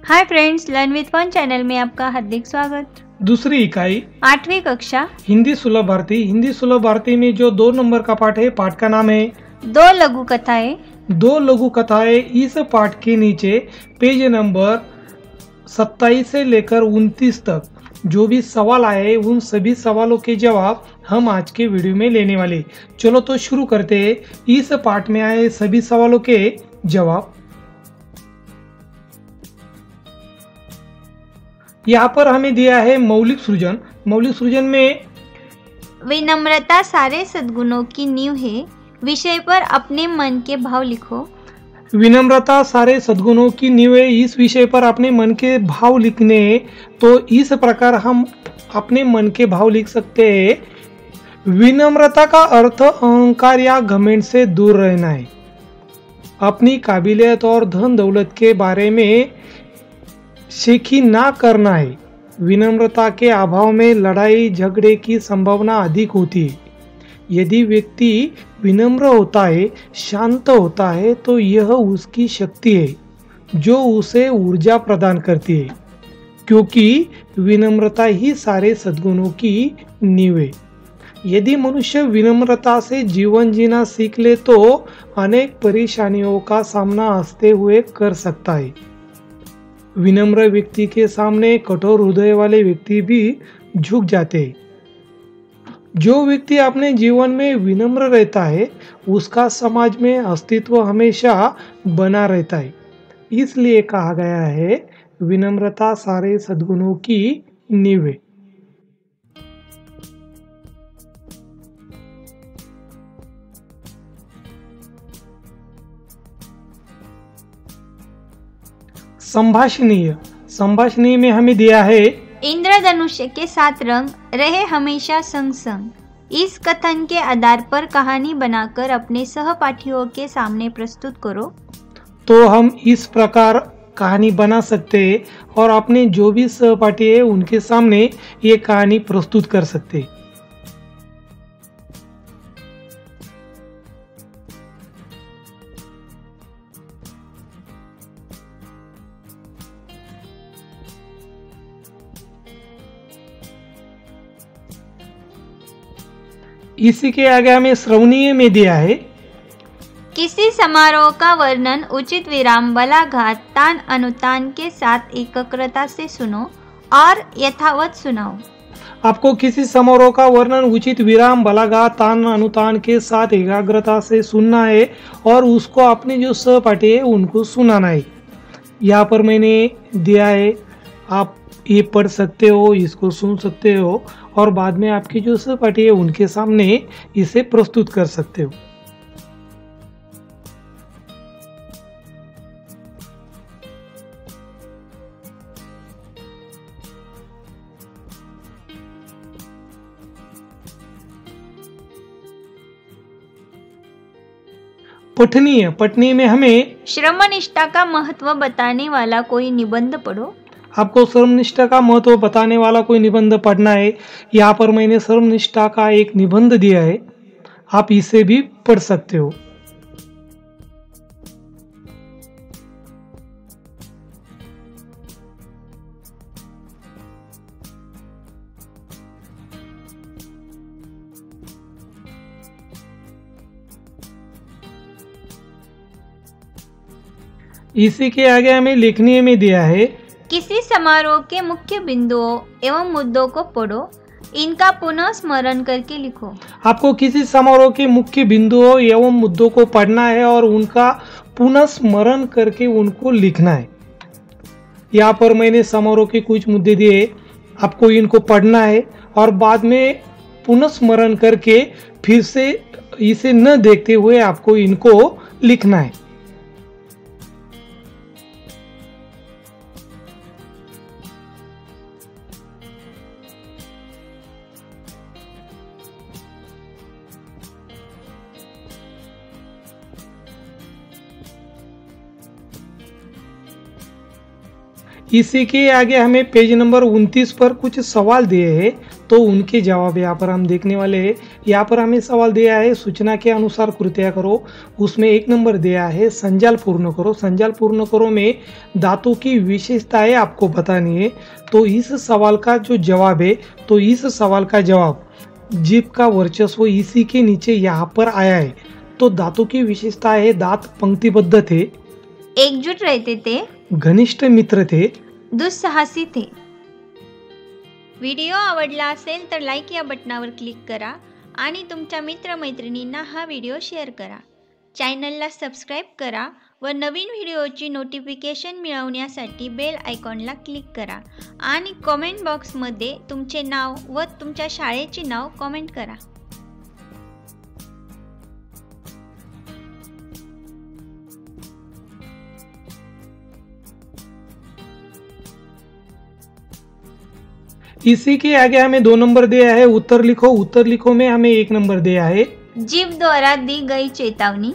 Hi friends, learn with fun channel में आपका हार्दिक स्वागत। दूसरी इकाई 8वीं कक्षा हिंदी सुलभ भारती। हिंदी सुलभ भारती में जो 2 नंबर का पाठ है, पाठ का नाम है 2 लघु कथाएं। 2 लघु कथाएं। इस पाठ के नीचे पेज नंबर 27 से लेकर 29 तक जो भी सवाल आए उन सभी सवालों के जवाब हम आज के वीडियो में लेने वाले। चलो तो शुरू करते हैं इस पाठ में आए सभी सवालों के जवाब। यहाँ पर हमें दिया है मौलिक सृजन। मौलिक सृजन में विनम्रता सारे सद्गुणों की नींव है, विषय पर अपने मन के भाव लिखो। विनम्रता सारे सद्गुणों की नींव है, इस विषय पर अपने मन के भाव लिखने। तो इस प्रकार हम अपने मन के भाव लिख सकते हैं। विनम्रता का अर्थ अहंकार या घमंड से दूर रहना है। अपनी काबिलियत और धन दौलत के बारे में शेखी ना करना है। विनम्रता के अभाव में लड़ाई झगड़े की संभावना अधिक होती है। यदि व्यक्ति विनम्र होता है, शांत होता है, तो यह उसकी शक्ति है जो उसे ऊर्जा प्रदान करती है, क्योंकि विनम्रता ही सारे सद्गुणों की नींव है। यदि मनुष्य विनम्रता से जीवन जीना सीख ले तो अनेक परेशानियों का सामना हंसते हुए कर सकता है। विनम्र व्यक्ति के सामने कठोर हृदय वाले व्यक्ति भी झुक जाते हैं। जो व्यक्ति अपने जीवन में विनम्र रहता है उसका समाज में अस्तित्व हमेशा बना रहता है। इसलिए कहा गया है विनम्रता सारे सद्गुणों की नींव है। संभाषणीय। संभाषणीय में हमें दिया है इंद्रधनुष्य के 7 रंग रहे हमेशा संग संग। इस कथन के आधार पर कहानी बनाकर अपने सहपाठियों के सामने प्रस्तुत करो। तो हम इस प्रकार कहानी बना सकते हैं और अपने जो भी सहपाठी है उनके सामने ये कहानी प्रस्तुत कर सकते हैं। इसी के आगे हमें श्रवणीय में दिया है किसी समारोह का वर्णन उचित विराम बलाघात तान अनुतान के साथ एकाग्रता से सुनो और यथावत सुनाओ। आपको किसी समारोह का वर्णन उचित विराम बलाघात तान अनुतान के साथ एकाग्रता से सुनना है और उसको अपने जो सहपाठी है उनको सुनाना है। यहाँ पर मैंने दिया है, आप ये पढ़ सकते हो, इसको सुन सकते हो और बाद में आपकी जो सहपाठी है उनके सामने इसे प्रस्तुत कर सकते हो। पठनीय। पठनीय में हमें श्रमनिष्ठा का महत्व बताने वाला कोई निबंध पढ़ो। आपको श्रमनिष्ठा का महत्व बताने वाला कोई निबंध पढ़ना है। यहाँ पर मैंने श्रमनिष्ठा का एक निबंध दिया है, आप इसे भी पढ़ सकते हो। इसी के आगे हमें लेखनीय में दिया है किसी समारोह के मुख्य बिंदुओं एवं मुद्दों को पढ़ो, इनका पुनः स्मरण करके लिखो। आपको किसी समारोह के मुख्य बिंदुओं एवं मुद्दों को पढ़ना है और उनका पुनः स्मरण करके उनको लिखना है। यहाँ पर मैंने समारोह के कुछ मुद्दे दिए, आपको इनको पढ़ना है और बाद में पुनः स्मरण करके फिर से इसे न देखते हुए आपको इनको लिखना है। इसी के आगे हमें पेज नंबर 29 पर कुछ सवाल दिए हैं, तो उनके जवाब यहाँ पर हम देखने वाले हैं। यहाँ पर हमें सवाल दिया है सूचना के अनुसार कृतियाँ करो, उसमें 1 नंबर दिया है संजाल पूर्ण करो। संजाल पूर्ण करो में दांतों की विशेषताएं आपको बतानी है। तो इस सवाल का जो जवाब है, तो इस सवाल का जवाब जीभ का वर्चस्व इसी के नीचे यहाँ पर आया है। तो दांतों की विशेषता है, दांत पंक्तिबद्ध थे, एकजूट रहते थे, घनिष्ठ मित्र थे, दुस्साहसी थे। व्हिडिओ आवडला असेल तर लाईक या बटनावर क्लिक करा आणि तुमच्या मित्रमैत्रिणींना हा व्हिडिओ शेअर करा। चॅनलला सबस्क्राईब करा व नवीन व्हिडिओची नोटिफिकेशन मिळवण्यासाठी बेल आयकॉनला क्लिक करा आणि कमेंट बॉक्समध्ये तुमचे नाव व तुमच्या शाळेचे नाव कमेंट करा। इसी के आगे हमें 2 नंबर दिया है उत्तर लिखो। उत्तर लिखो में हमें 1 नंबर दिया है जीभ द्वारा दी गई चेतावनी।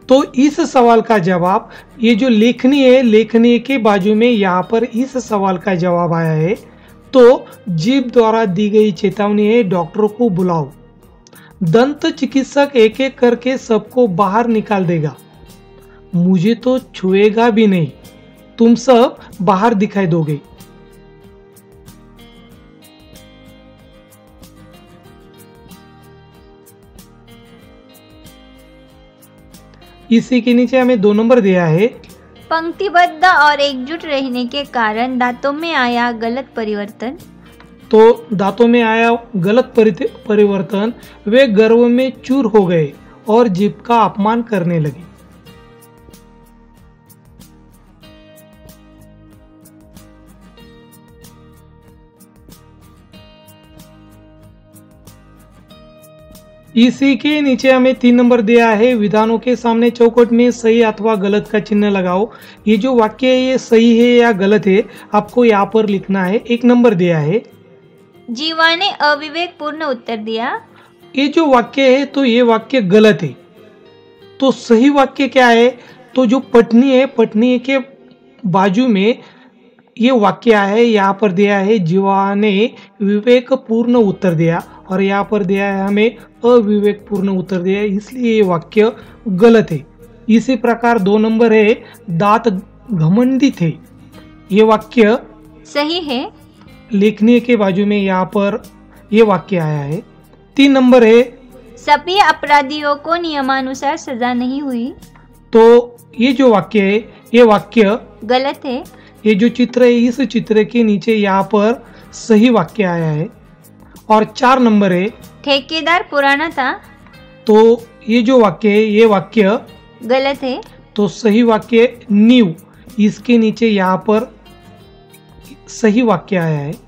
तो इस सवाल का जवाब, ये जो लेखनी है, लेखनी के बाजू में यहाँ पर इस सवाल का जवाब आया है। तो जीभ द्वारा दी गई चेतावनी है डॉक्टर को बुलाओ। दंत चिकित्सक एक एक करके सबको बाहर निकाल देगा, मुझे तो छुएगा भी नहीं, तुम सब बाहर दिखाई दोगे। इसी के नीचे हमें 2 नंबर दिया है पंक्तिबद्ध और एकजुट रहने के कारण दांतों में आया गलत परिवर्तन। तो दांतों में आया गलत परिवर्तन, वे गर्व में चूर हो गए और जीभ का अपमान करने लगे। इसी के नीचे हमें 3 नंबर दिया है विधानों के सामने चौखट में सही अथवा गलत का चिन्ह लगाओ। ये जो वाक्य है ये सही है या गलत है, आपको यहाँ पर लिखना है। 1 नंबर दिया है जीवा ने अविवेकपूर्ण उत्तर दिया। ये जो वाक्य है तो ये वाक्य गलत है। तो सही वाक्य क्या है, तो जो पटनी है, पटनी के बाजू में ये वाक्य है, यहाँ पर दिया है जीवा ने विवेकपूर्ण उत्तर दिया और यहाँ पर दिया है हमें अविवेकपूर्ण उत्तर दिया, इसलिए ये वाक्य गलत है। इसी प्रकार 2 नंबर है दांत घमंडी थे, ये वाक्य सही है। लेखनी के बाजू में यहाँ पर ये वाक्य आया है। 3 नंबर है सभी अपराधियों को नियमानुसार सजा नहीं हुई, तो ये जो वाक्य है ये वाक्य गलत है। ये जो चित्र है इस चित्र के नीचे यहाँ पर सही वाक्य आया है। और 4 नंबर है ठेकेदार पुराना था, तो ये जो वाक्य है ये वाक्य गलत है। तो सही वाक्य नींव, इसके नीचे यहाँ पर सही वाक्य आया है।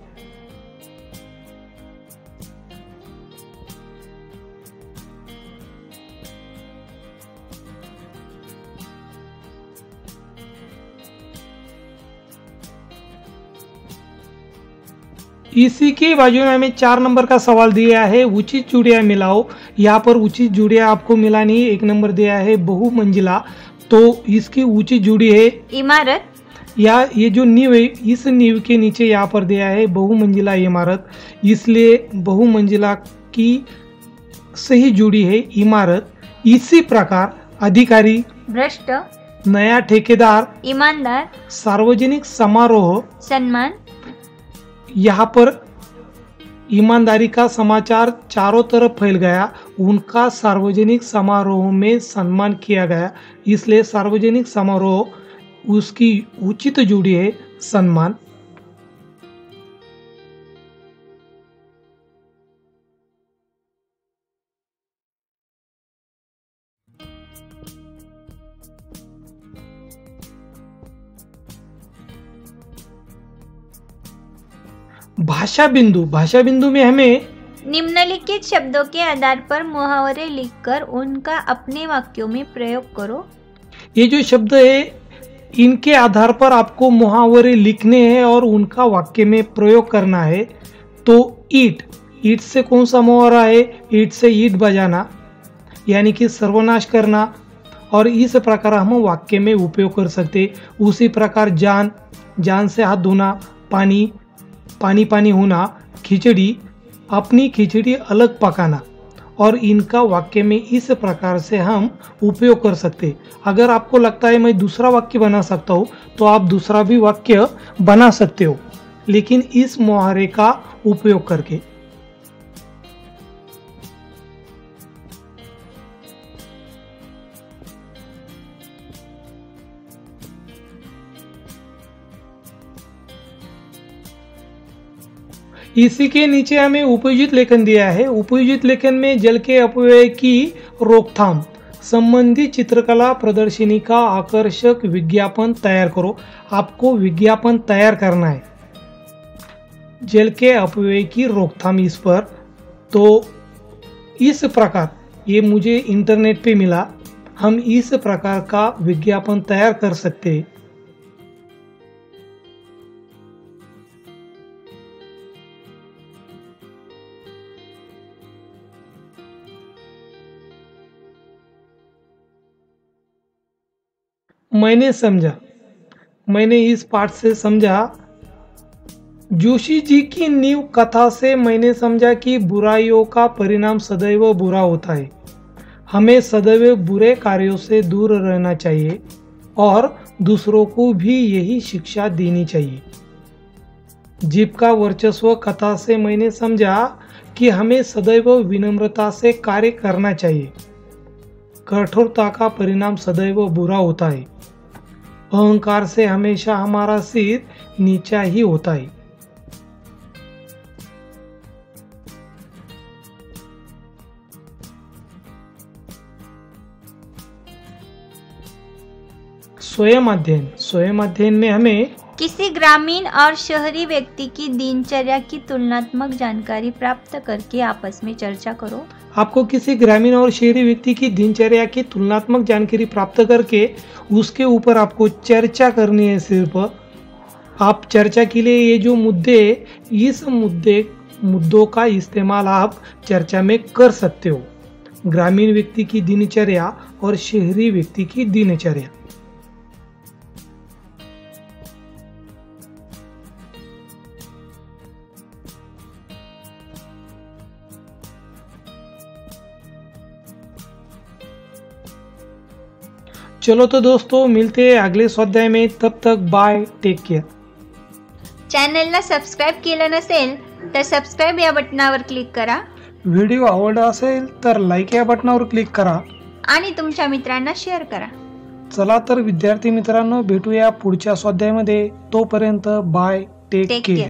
इसी के बाजू में हमें 4 नंबर का सवाल दिया है उचित जुड़िया मिलाओ। यहाँ पर उचित जुड़िया आपको मिलानी है। 1 नंबर दिया है बहुमंजिला, तो इसकी उचित जुड़ी है इमारत। या ये जो नींव है इस नींव के नीचे यहाँ पर दिया है बहुमंजिला इमारत, इसलिए बहुमंजिला की सही जुड़ी है इमारत। इसी प्रकार अधिकारी भ्रष्ट, नया ठेकेदार ईमानदार, सार्वजनिक समारोह सम्मान। यहाँ पर ईमानदारी का समाचार चारों तरफ फैल गया, उनका सार्वजनिक समारोह में सम्मान किया गया, इसलिए सार्वजनिक समारोह उसकी उचित जुड़ी है सम्मान। भाषा बिंदु, भाषा बिंदु में हमें निम्नलिखित शब्दों के आधार पर मुहावरे लिखकर उनका अपने वाक्यों में प्रयोग करो। ये जो शब्द है इनके आधार पर आपको मुहावरे लिखने हैं और उनका वाक्य में प्रयोग करना है। तो ईट, ईट से कौन सा मुहावरा है, ईट से ईट बजाना यानी कि सर्वनाश करना, और इस प्रकार हम वाक्य में उपयोग कर सकते। उसी प्रकार जान, जान से हाथ धोना, पानी पानी होना, खिचड़ी, अपनी खिचड़ी अलग पकाना, और इनका वाक्य में इस प्रकार से हम उपयोग कर सकते। अगर आपको लगता है मैं दूसरा वाक्य बना सकता हूँ तो आप दूसरा भी वाक्य बना सकते हो, लेकिन इस मुहावरे का उपयोग करके। इसी के नीचे हमें उपयोजित लेखन दिया है। उपयोजित लेखन में जल के अपव्यय की रोकथाम संबंधी चित्रकला प्रदर्शनी का आकर्षक विज्ञापन तैयार करो। आपको विज्ञापन तैयार करना है जल के अपव्यय की रोकथाम इस पर। तो इस प्रकार, ये मुझे इंटरनेट पे मिला, हम इस प्रकार का विज्ञापन तैयार कर सकते हैं। मैंने समझा, मैंने इस पाठ से समझा। जोशी जी की नींव कथा से मैंने समझा कि बुराइयों का परिणाम सदैव बुरा होता है। हमें सदैव बुरे कार्यों से दूर रहना चाहिए और दूसरों को भी यही शिक्षा देनी चाहिए। जीव का वर्चस्व कथा से मैंने समझा कि हमें सदैव विनम्रता से कार्य करना चाहिए। कठोरता का परिणाम सदैव बुरा होता है। अहंकार से हमेशा हमारा सिर नीचा ही होता है। स्वयं अध्ययन में हमें किसी ग्रामीण और शहरी व्यक्ति की दिनचर्या की तुलनात्मक जानकारी प्राप्त करके आपस में चर्चा करो। आपको किसी ग्रामीण और शहरी व्यक्ति की दिनचर्या की तुलनात्मक जानकारी प्राप्त करके उसके ऊपर आपको चर्चा करनी है। सिर्फ आप चर्चा के लिए ये जो मुद्दों का इस्तेमाल आप चर्चा में कर सकते हो। ग्रामीण व्यक्ति की दिनचर्या और शहरी व्यक्ति की दिनचर्या। चलो तो दोस्तों, मिलते हैं अगले स्वाध्याय में। तब तक बाय, टेक केअर। चॅनलला सबस्क्राईब केलं नसेल तर सबस्क्राईब या बटनावर क्लिक करा। व्हिडिओ आवडला असेल तर लाईक या बटनावर क्लिक करा आणि तुमच्या मित्रांना शेअर करा। चला तर विद्यार्थी मित्रांनो, भेटूया पुढच्या स्वाध्यायामध्ये। तोपर्यंत बाय, टेक केअर।